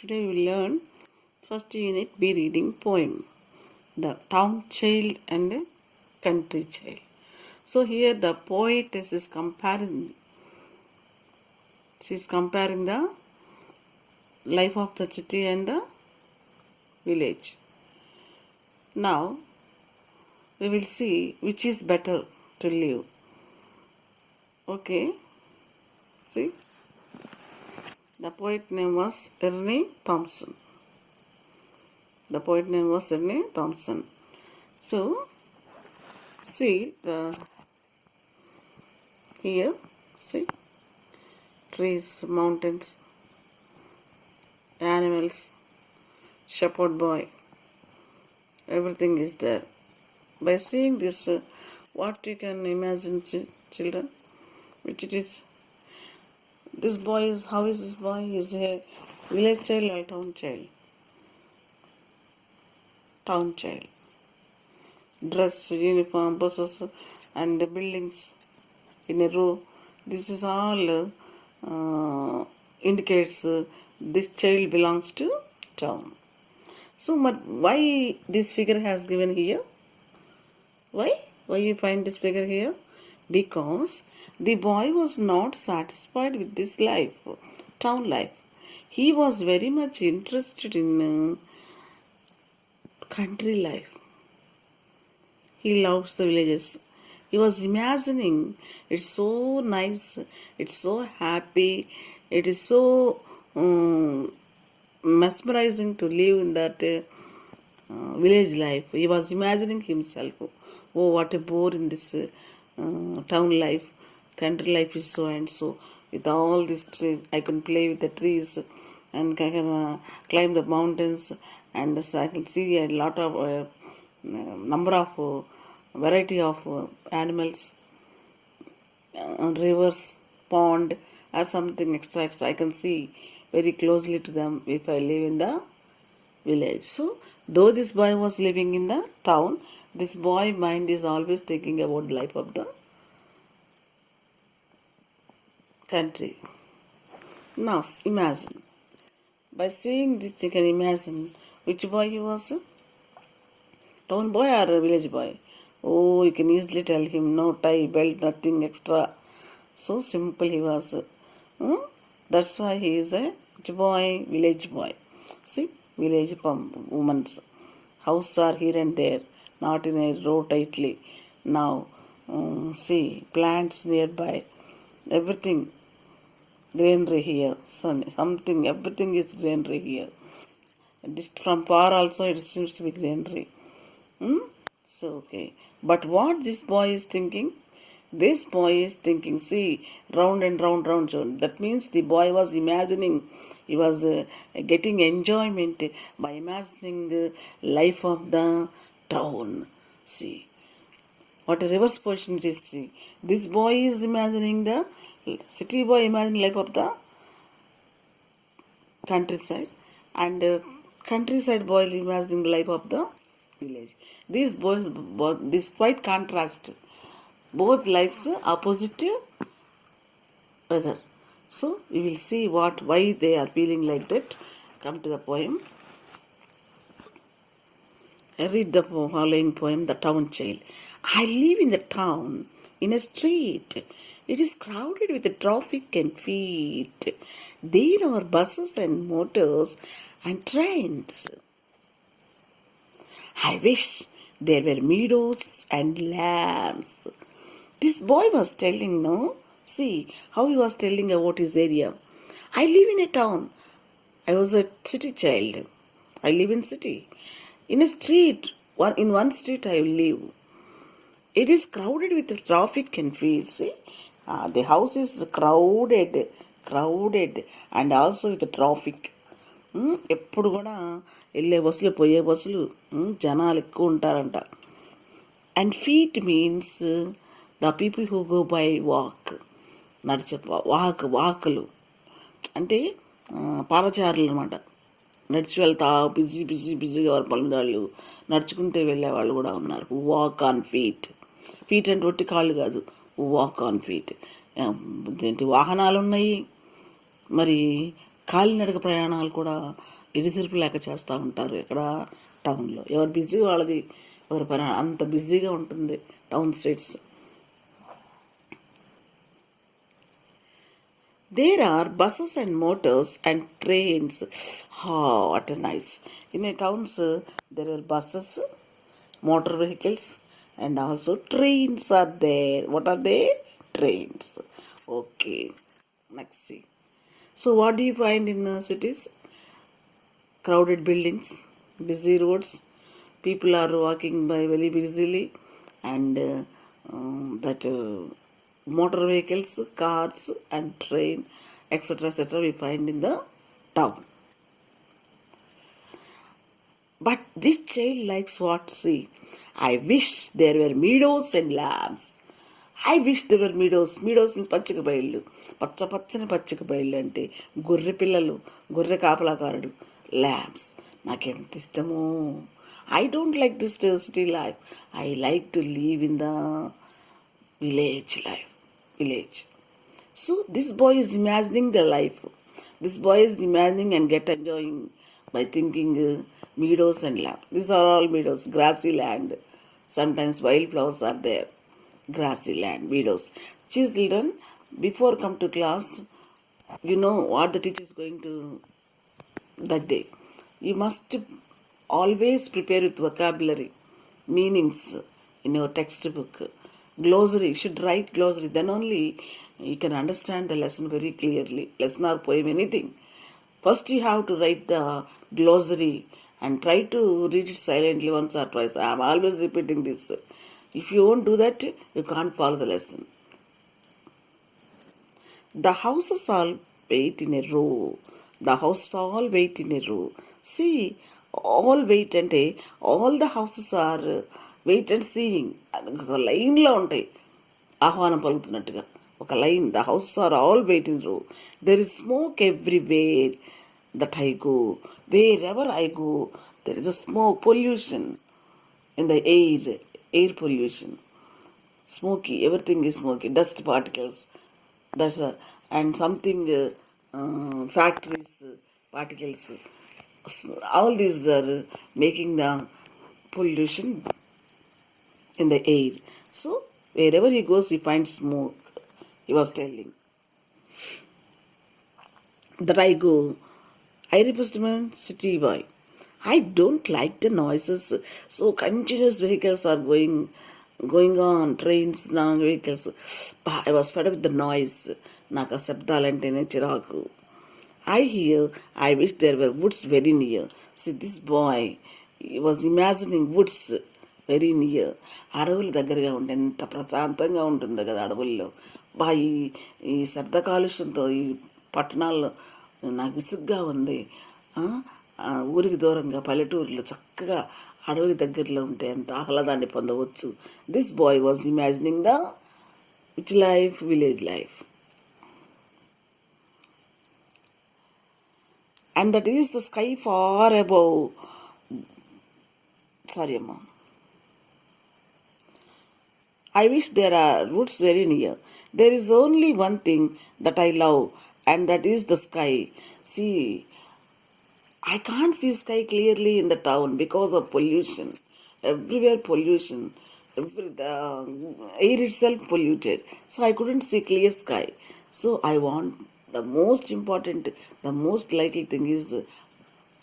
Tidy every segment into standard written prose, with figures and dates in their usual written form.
Today we learn first unit be reading poem, the town child and the country child. So here the poetess is comparing. She is comparing the life of the city and the village. Now we will see which is better to live. Okay, see. The poet name was Ernie Thompson. So, see here, see, trees, mountains, animals, shepherd boy, everything is there. By seeing this, what you can imagine, children, which it is. This boy is, how is this boy? Is a village child or town child? Town child. Dress, uniform, buses and buildings in a row. This is all indicates this child belongs to town. So, why this figure has given here? Why? Why you find this figure here? Because the boy was not satisfied with this life, town life. He was very much interested in country life. He loves the villages. He was imagining it's so nice, it's so happy, it is so mesmerizing to live in that village life. He was imagining himself, oh, what a bore in this town life. Country life is so and so. With all these trees, I can play with the trees and I can climb the mountains, and so I can see a lot of number of variety of animals, rivers, pond, or something extra. I can see very closely to them if I live in the village. So, though this boy was living in the town, this boy mind is always thinking about the life of the country. Now, imagine. By seeing this, you can imagine which boy he was. Town boy or a village boy? Oh, you can easily tell him no tie, belt, nothing extra. So simple he was. That's why he is a boy, village boy. See, village women's house are here and there, not in a row tightly. Now, see, plants nearby, everything, greenery here, something, everything is greenery here. Just from far also it seems to be greenery. So, okay. But what this boy is thinking? This boy is thinking, see, round and round. So that means the boy was imagining, he was getting enjoyment by imagining the life of the town. See, what a reverse position it is. See, this boy is imagining the city boy imagining life of the countryside, and countryside boy imagining the life of the village. These boys, this quite contrast. Both likes opposite weather. So we will see why they are feeling like that. Come to the poem. I read the following poem, The Town Child. I live in the town, in a street. It is crowded with traffic and feet. There are buses and motors and trains. I wish there were meadows and lambs. This boy was telling, no? See how he was telling about his area. I live in a town. I was a city child. I live in city. In a street, in one street I live. It is crowded with traffic and fields. See? The house is crowded and also with traffic. ఎప్పుడు కూడా వెళ్ళే బస్సులు పోయే బస్సులు జనాలు ఎక్కువ ఉంటారంట. And feet means the people who go by walk, నడిచే వాకులు అంటే పాదచారులు అనమాట. నడిచి వెళ్తా బిజీగా వారు పనుదాళ్ళు నడుచుకుంటే వెళ్ళే వాళ్ళు కూడా ఉన్నారు. Walk on feet. ఫీట్ అంటే ఒట్టి కాళ్ళు కాదు, వాక్ ఆన్ ఫీట్. వాహనాలు ఉన్నాయి, మరి కాలినడక ప్రయాణాలు కూడా ఎడిసిరిపి లేక చేస్తూ ఉంటారు ఇక్కడ టౌన్లో. ఎవరు బిజీ వాళ్ళది, ఎవరి పని అంత బిజీగా ఉంటుంది town streets. There are buses and motors and trains. Oh, what a nice. In a towns, there are buses, motor vehicles, and also trains are there. What are they? Trains. Okay. Next see. So what do you find in cities? Crowded buildings, busy roads, people are walking by very busily, and that motor vehicles, cars and train, etc., we find in the town. But this child likes what? See, I wish there were meadows and lambs. I wish there were meadows. Meadows means పచ్చిక బయళ్ళు. పచ్చని పచ్చిక బయళ్ళు అంటే గొర్రె పిల్లలు, గొర్రె కాపలాకారుడు. Lambs. నాకెంత ఇష్టమో. I don't like this city life. I like to live in the village life. So this boy is imagining the life. This boy is imagining and get enjoying by thinking meadows and land. These are all meadows, grassy land. Sometimes wildflowers are there. Grassy land, meadows. Children, before come to class, you know what the teacher is going to that day. You must always prepare with vocabulary, meanings in your textbook. Glossary, you should write glossary. Then only you can understand the lesson very clearly. Lesson or poem, anything. First you have to write the glossary and try to read it silently once or twice. I am always repeating this. If you won't do that, you can't follow the lesson. The houses all wait in a row. The houses all wait in a row. See, all wait అంటే all the houses are wait and seeing. ఒక లైన్లో ఉంటాయి, ఆహ్వానం పలుకుతున్నట్టుగా ఒక line. The houses are all wait in row. There is smoke everywhere that I go. Wherever I go, there is a smoke, pollution in the air pollution. Smoky, everything is smoky, dust particles. That's and something factories particles. All these are making the pollution in the air. So wherever he goes, he finds smoke. He was telling that I go. I represent city boy. I don't like the noises. So continuous vehicles are going on, trains, long vehicles. I was fed up with the noise. నాకు ఆ శబ్దాలంటేనే చిరాకు. I wish there were woods very near. See, this boy, he was imagining woods very near. అడవులు దగ్గరగా ఉంటే ఎంత ప్రశాంతంగా ఉంటుందో కదా అడవుల్లో. ఈ శబ్ద కాలుష్యంతో ఈ పట్టణాల్లో నాకు విసుగ్గా ఉంది. ఊరికి దూరంగా పల్లెటూరులో చక్కగా అడవికి దగ్గరలో ఉంటే ఎంత ఆహ్లాదాన్ని పొందవచ్చు. This boy was imagining the which life? Village life. And that is the sky far above. Sorry, Amma. I wish there are woods very near. There is only one thing that I love, and that is the sky. See, I can't see sky clearly in the town because of pollution. Everywhere pollution. The air itself polluted. So I couldn't see clear sky. So I want the most important, the most likely thing is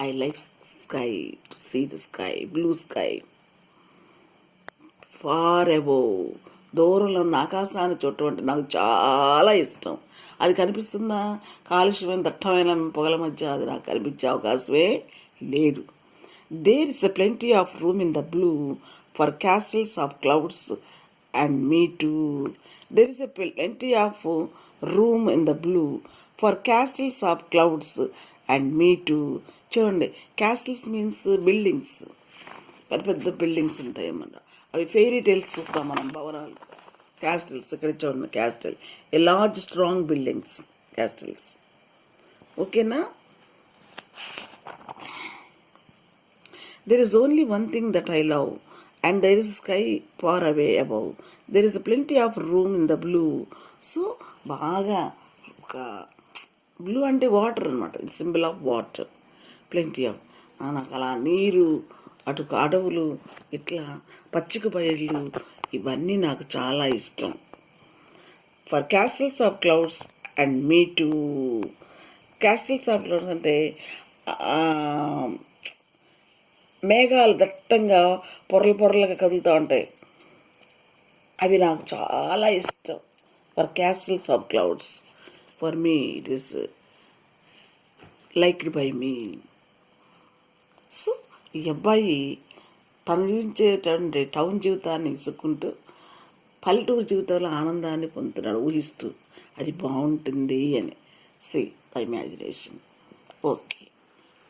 I like sky, to see the sky, blue sky. Far above. దూరంలో ఉన్న ఆకాశాన్ని చూడటం అంటే నాకు చాలా ఇష్టం. అది కనిపిస్తుందా? కాలుష్యమైన దట్టమైన పొగల మధ్య అది నాకు కనిపించే అవకాశమే లేదు. There is a plenty of room in the blue for castles of clouds and me too. There is a plenty of room in the blue for castles of clouds and me too. చూడండి, castles means buildings. పెద్ద పెద్ద buildings ఉంటాయి అన్నమాట. అవి fairy tales చూస్తాం మనం, భవనాలు. Castles ఇక్కడ చూడండి, castle a large strong buildings, castles. ఓకేనా? There is only one thing that I love, and there is sky far away above. There is plenty of room in the blue. So బాగా ఒక blue అంటే water అనమాట, it symbol of water, plenty of. నాకు అలా నీరు, అటు అడవులు, ఇట్లా పచ్చిక బయళ్ళు, ఇవన్నీ నాకు చాలా ఇష్టం. For castles of clouds and me too. Castles of clouds అంటే మేఘాలు దట్టంగా పొరలు పొరలుగా కదులుతూ ఉంటాయి, అవి నాకు చాలా ఇష్టం. For castles of clouds, for me it is liked by me. So ఈ అబ్బాయి తన జీవించేటువంటి టౌన్ జీవితాన్ని విసుక్కుంటూ పల్లెటూరు జీవితంలో ఆనందాన్ని పొందుతున్నాడు, ఊహిస్తూ అది బాగుంటుంది అని. See the imagination. Okay,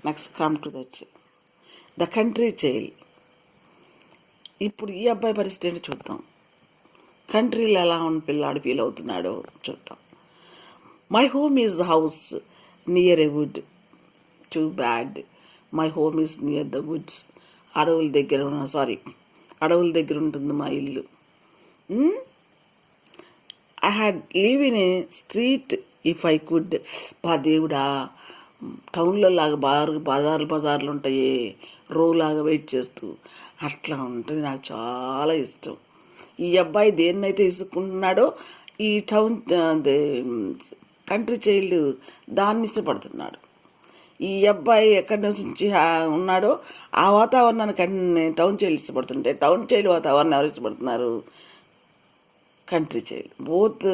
next come to the country child. ఇప్పుడు ఈ అబ్బాయి పరిస్థితి ఏంటి చూద్దాం. కంట్రీలో ఎలా ఉన్న పిల్లాడు ఫీల్ అవుతున్నాడో చూద్దాం. My home is house near a wood. Too bad. My home is near the woods. అడవుల దగ్గర ఉంటుంది మా ఇల్లు. I had live in a street if I could. దేవుడా, టౌన్లో లాగా బజార్లు ఉంటాయి, రోలాగా వెయిట్ చేస్తూ, అట్లా ఉంటుంది నాకు చాలా ఇష్టం. ఈ అబ్బాయి దేన్నైతే ఇసుకుంటున్నాడో ఈ టౌన్ కంట్రీ చైల్డ్ దాన్ని ఇష్టపడుతున్నాడు. ఈ అబ్బాయి ఎక్కడి నుంచి ఉన్నాడో ఆ వాతావరణాన్ని టౌన్ చైల్డ్ ఇష్టపడుతుంటే, టౌన్ చైల్డ్ వాతావరణం ఎవరు ఇష్టపడుతున్నారు? Country child. Both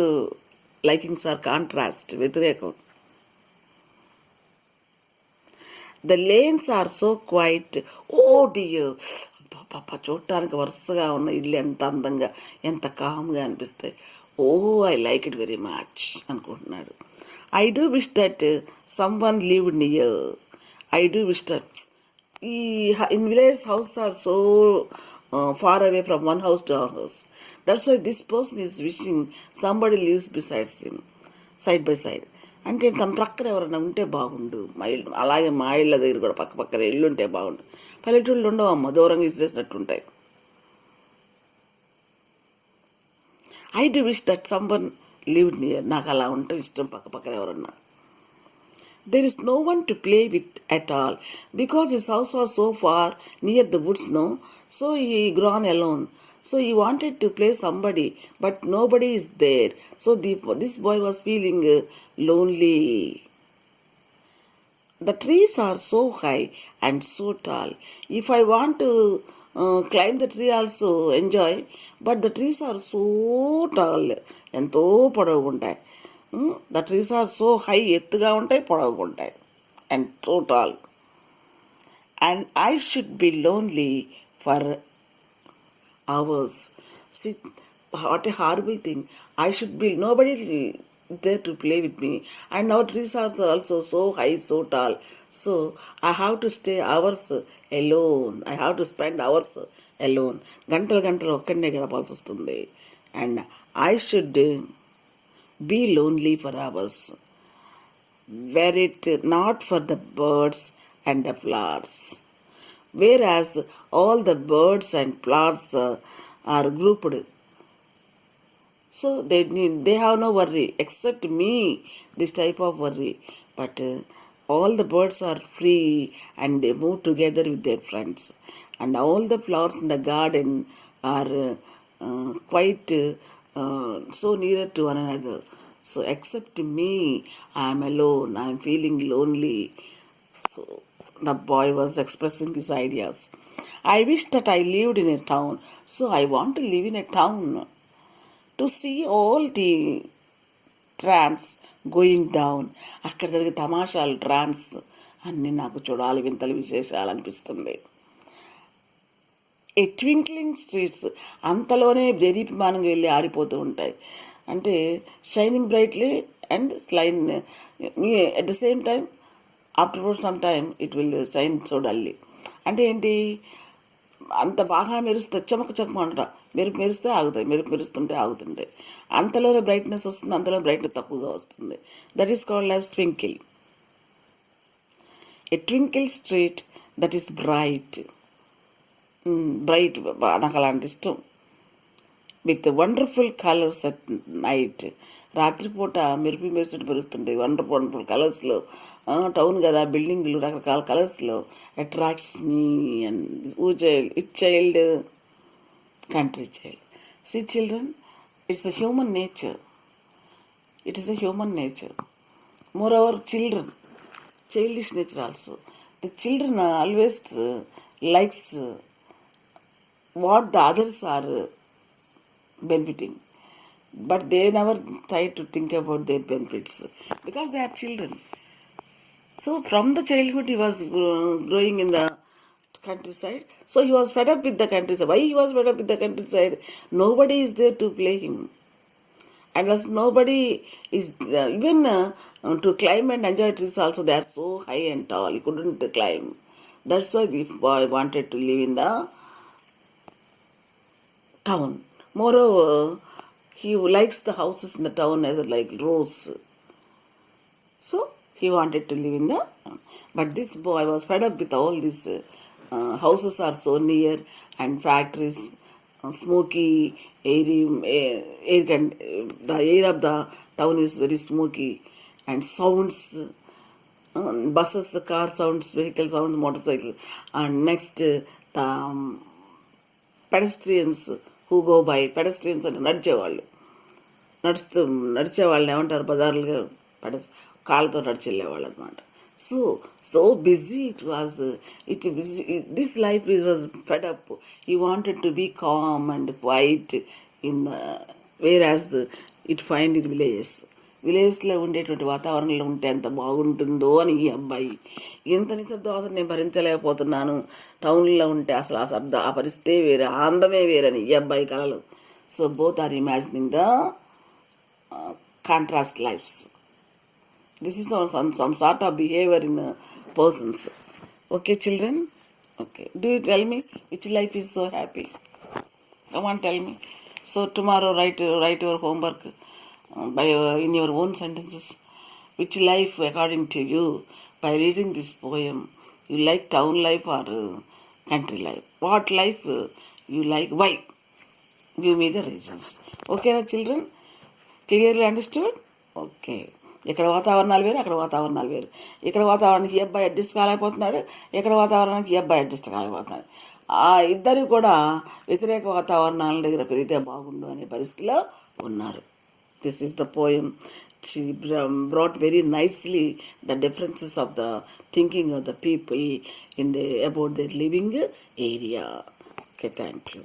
likings are contrast, వ్యతిరేకం. The lanes are so quiet. Oh dear, పాప చూడటానికి వరుసగా ఉన్న ఇల్లు ఎంత అందంగా, ఎంత కామ్గా అనిపిస్తాయి. Oh I like it very much అనుకుంటున్నాడు. I do wish that some one live near. I do wish that. ఈ in village house are so far away from one house to our house. That's why this person is wishing somebody lives besides him, side by side. అంటే తన ప్రక్కన ఎవరైనా ఉంటే బాగుండు, మా ఇల్లు అలాగే మా ఇళ్ళ దగ్గర కూడా పక్క పక్కన ఇల్లు ఉంటే బాగుండు. పల్లెటూళ్ళు ఉండవు అమ్మ, దూరంగా ఇసిరేసినట్టు ఉంటాయి. I do wish that someone live near. నాకు అలా ఉంటే ఇష్టం, పక్క పక్కన ఎవరన్నా. There is no one to play with at all because his house was so far near the woods, no. So he grown alone. So he wanted to play somebody, but nobody is there. So this boy was feeling lonely. The trees are so high and so tall. If I want to climb the tree also enjoy, but the trees are so tall. ఎంతో పొడవుగా ఉంటాయి. The trees are so high, ఎత్తుగా ఉంటాయి, పొడవుగా ఉంటాయి, and so tall. And I should be lonely for hours. See, what a horrible thing. I should be nobody there to play with me, and our trees are also so high, so tall. So I have to stay hours alone. I have to spend hours alone. గంటలు ఒక్కడనే గడపాల్సి వస్తుంది. And I should be lonely for hours. Were it not for the birds and the flowers. Whereas all the birds and flowers are grouped, so they have no worry except me, this type of worry. But all the birds are free and they move together with their friends, and all the flowers in the garden are quite so near to one another. So except me, I am alone, I am feeling lonely. So the boy was expressing his ideas. I wish that I lived in a town. So I want to live in a town to see all the trams going down. అక్కడ జరిగే తమాషాలు, trams అన్నీ నాకు చూడాలి, వింతలు విశేషాలు అనిపిస్తుంది. ఏ twinkling streets, అంతలోనే దేదీప్యమానంగా వెళ్ళి ఆరిపోతూ ఉంటాయి. అంటే shining brightly and slain at the same time. Afterward some time it will shine so dully. అంటే ఏంటి, అంత బాగా మెరుస్తుంది, చమక అంట, మెరిస్తే ఆగుతాయి, మెరుస్తుంటే ఆగుతుంటాయి. అంతలోనే బ్రైట్నెస్ వస్తుంది, అంతలో బ్రైట్నెస్ తక్కువగా వస్తుంది. That is called as twinkle. A twinkle street that is bright. నాకు అలాంటి ఇష్టం. With wonderful colours at night రాత్రిపూట మెరుస్తుంటాయి, వండర్ఫుల్ కలర్స్లో. టౌన్ కదా, బిల్డింగ్లు రకరకాల కలర్స్లో attracts me. And child country child. See children, it's a human nature. It is a human nature. Moreover, children, childish nature also. The children always likes what the others are benefiting, but they never try to think about their benefits because they are children. So from the childhood he was growing in the countryside. So he was fed up with the countryside. Why he was fed up with the countryside? Nobody is there to play him. And as nobody is even to climb and enjoy trees also, they are so high and tall. He couldn't climb. That's why the boy wanted to live in the town. Moreover, he likes the houses in the town as like rows. So he wanted to live in the town. But this boy was fed up with all these houses are so near and factories, smoky, airy, the air of the town is very smoky, and sounds, buses, car sounds, vehicle sounds, motorcycle, and next the pedestrians who go by. Pedestrians అంటే నడిచేవాళ్ళని ఏమంటారు, బజార్లుగా కాళ్ళతో నడిచి వెళ్ళేవాళ్ళు అనమాట. So busy it was. This life was fed up. He wanted to be calm and quiet whereas it find in villages. విలేజ్లో ఉండేటువంటి వాతావరణంలో ఉంటే ఎంత బాగుంటుందో అని ఈ అబ్బాయి, ఎంత నిశ్శబ్దవాదం నేను భరించలేకపోతున్నాను, టౌన్లో ఉంటే అసలు ఆ పరిస్థితే వేరే, ఆనందమే వేరని ఈ అబ్బాయి కలలు. So both are imagining the contrast lifes. This is some sort of behavior in persons. Okay, children? Okay. Do you tell me which life is so happy? Come on, tell me. So tomorrow write your homework in your own sentences. Which life, according to you, by reading this poem, you like town life or country life? What life you like? Why? Give me the reasons. Okay, children? Clearly understood? Okay. ఇక్కడ వాతావరణాలు వేరు, అక్కడ వాతావరణాలు వేరు. ఇక్కడ వాతావరణానికి ఈ అబ్బాయి అడ్జస్ట్ కాలేకపోతున్నాడు, ఇక్కడ వాతావరణానికి ఈ అబ్బాయి అడ్జస్ట్ కాలేకపోతున్నాడు. ఆ ఇద్దరు కూడా వ్యతిరేక వాతావరణాల దగ్గర పెరిగితే బాగుండు అనే పరిస్థితిలో ఉన్నారు. This is the poem. She brought very nicely the differences of the thinking of the people about their living area. Okay, thank you.